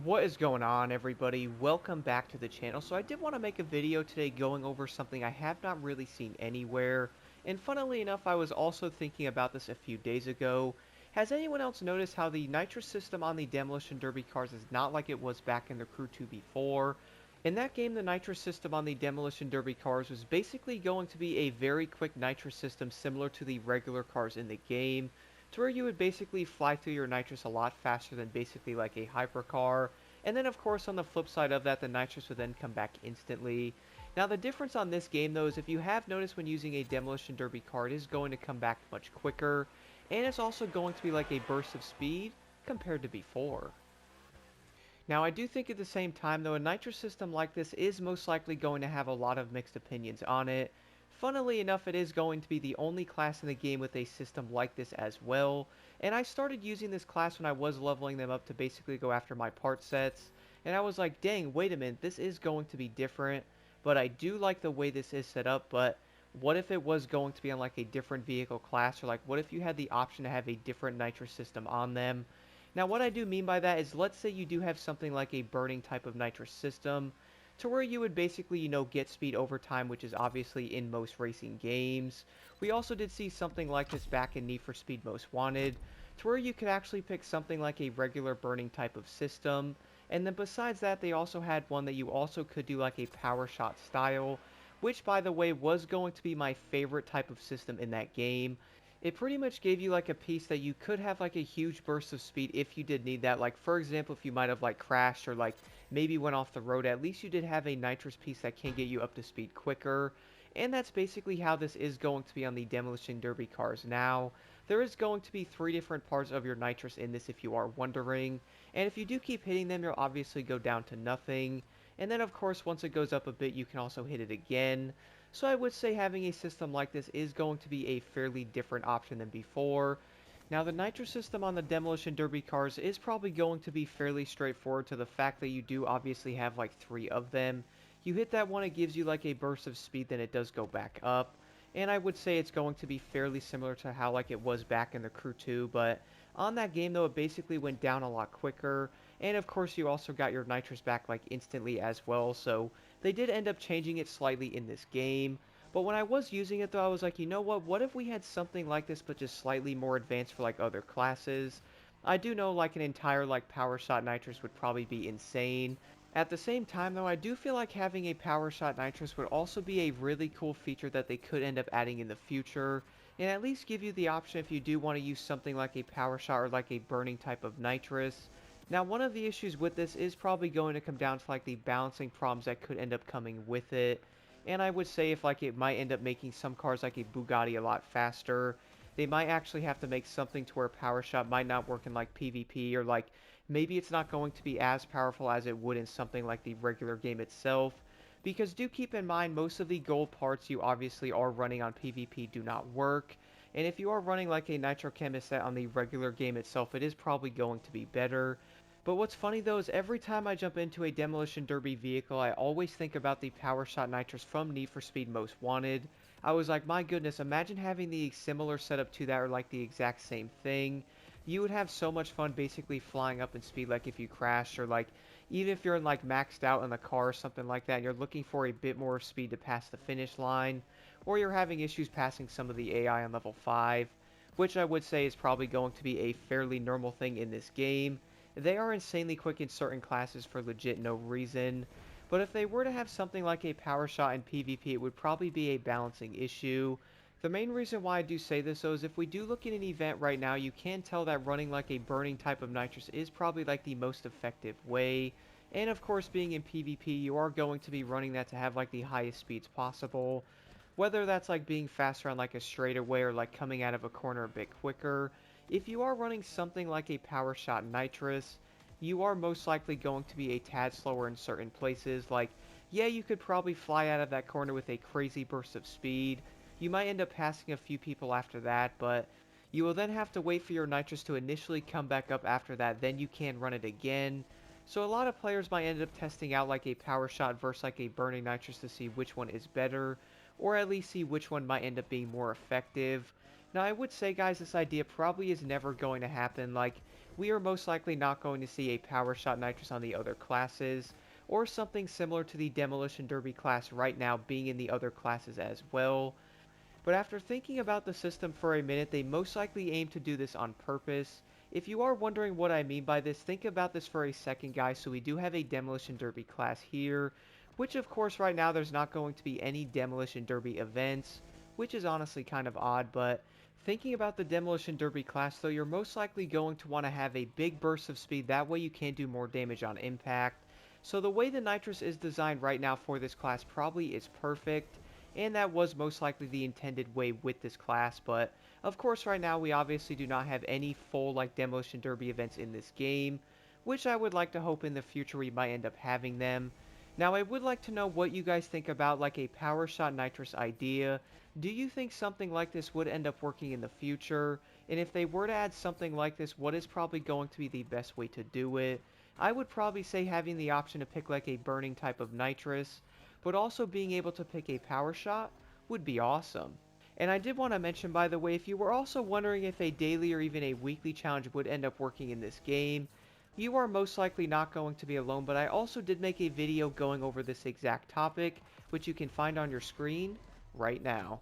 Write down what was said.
What is going on, everybody? Welcome back to the channel. So I did want to make a video today going over something I have not really seen anywhere. And funnily enough, I was also thinking about this a few days ago. Has anyone else noticed how the Nitrous system on the Demolition Derby cars is not like it was back in the Crew 2 before? In that game, the Nitrous system on the Demolition Derby cars was basically going to be a very quick Nitrous system similar to the regular cars in the game, to where you would basically fly through your nitrous a lot faster than basically like a hypercar. And then of course on the flip side of that, the nitrous would then come back instantly. Now the difference on this game though is if you have noticed when using a demolition derby car, it is going to come back much quicker, and it's also going to be like a burst of speed compared to before. Now, I do think at the same time, though, a nitrous system like this is most likely going to have a lot of mixed opinions on it. Funnily enough, it is going to be the only class in the game with a system like this as well, and I started using this class when I was leveling them up to basically go after my part sets, and I was like, dang, wait a minute, this is going to be different, but I do like the way this is set up, but what if it was going to be on like a different vehicle class, or like what if you had the option to have a different nitrous system on them? Now, what I do mean by that is, let's say you do have something like a burning type of nitrous system, to where you would basically, get speed over time, which is obviously in most racing games. We also did see something like this back in Need for Speed Most Wanted, to where you could actually pick something like a regular burning type of system, and then besides that, they also had one that you also could do like a power shot style, which by the way was going to be my favorite type of system in that game. It pretty much gave you like a piece that you could have like a huge burst of speed if you did need that. Like for example, if you might have like crashed or like maybe went off the road, at least you did have a nitrous piece that can get you up to speed quicker. And that's basically how this is going to be on the Demolition Derby cars now. There is going to be 3 different parts of your nitrous in this if you are wondering. And if you do keep hitting them, you'll obviously go down to nothing. And then of course, once it goes up a bit, you can also hit it again. So I would say having a system like this is going to be a fairly different option than before. Now the nitro system on the Demolition Derby cars is probably going to be fairly straightforward to the fact that you do obviously have like 3 of them. You hit that one, it gives you like a burst of speed, then it does go back up. And I would say it's going to be fairly similar to how like it was back in the Crew 2, but on that game though it basically went down a lot quicker. And of course you also got your nitrous back like instantly as well, so they did end up changing it slightly in this game. But when I was using it though, I was like, you know what if we had something like this but just slightly more advanced for like other classes? I do know like an entire like Powershot Nitrous would probably be insane. At the same time though, I do feel like having a Powershot Nitrous would also be a really cool feature that they could end up adding in the future, and at least give you the option if you do want to use something like a Powershot or like a burning type of Nitrous. Now, one of the issues with this is probably going to come down to like the balancing problems that could end up coming with it. And I would say if like it might end up making some cars like a Bugatti a lot faster, they might actually have to make something to where Power Shot might not work in like PvP, or like maybe it's not going to be as powerful as it would in something like the regular game itself. Because do keep in mind, most of the gold parts you obviously are running on PvP do not work. And if you are running like a Nitro Chemist set on the regular game itself, it is probably going to be better. But what's funny though is every time I jump into a Demolition Derby vehicle, I always think about the Powershot Nitrous from Need for Speed Most Wanted. I was like, my goodness, imagine having the similar setup to that, or like the exact same thing. You would have so much fun basically flying up in speed, like if you crashed, or like even if you're in like maxed out in the car or something like that and you're looking for a bit more speed to pass the finish line, or you're having issues passing some of the AI on level 5, which I would say is probably going to be a fairly normal thing in this game. They are insanely quick in certain classes for legit no reason, but if they were to have something like a power shot in PvP, it would probably be a balancing issue. The main reason why I do say this though is if we do look at an event right now, you can tell that running like a burning type of nitrous is probably like the most effective way. And of course, being in PvP, you are going to be running that to have like the highest speeds possible. Whether that's like being faster on like a straightaway or like coming out of a corner a bit quicker. If you are running something like a Power Shot Nitrous, you are most likely going to be a tad slower in certain places. Like, yeah, you could probably fly out of that corner with a crazy burst of speed. You might end up passing a few people after that, but you will then have to wait for your Nitrous to initially come back up after that, then you can run it again. So a lot of players might end up testing out like a Power Shot versus like a Burning Nitrous to see which one is better, or at least see which one might end up being more effective. Now, I would say, guys, this idea probably is never going to happen. Like, we are most likely not going to see a Powershot Nitrous on the other classes, or something similar to the Demolition Derby class right now being in the other classes as well. But after thinking about the system for a minute, they most likely aim to do this on purpose. If you are wondering what I mean by this, think about this for a second, guys. So we do have a Demolition Derby class here, which of course right now there's not going to be any Demolition Derby events, which is honestly kind of odd, but thinking about the Demolition Derby class, though, you're most likely going to want to have a big burst of speed, that way you can do more damage on impact. So the way the Nitrous is designed right now for this class probably is perfect, and that was most likely the intended way with this class, but of course right now we obviously do not have any full like Demolition Derby events in this game, which I would like to hope in the future we might end up having them. Now I would like to know what you guys think about like a Powershot Nitrous idea. Do you think something like this would end up working in the future? And if they were to add something like this, what is probably going to be the best way to do it? I would probably say having the option to pick like a burning type of Nitrous, but also being able to pick a Powershot would be awesome. And I did want to mention, by the way, if you were also wondering if a daily or even a weekly challenge would end up working in this game, you are most likely not going to be alone, but I also did make a video going over this exact topic, which you can find on your screen right now.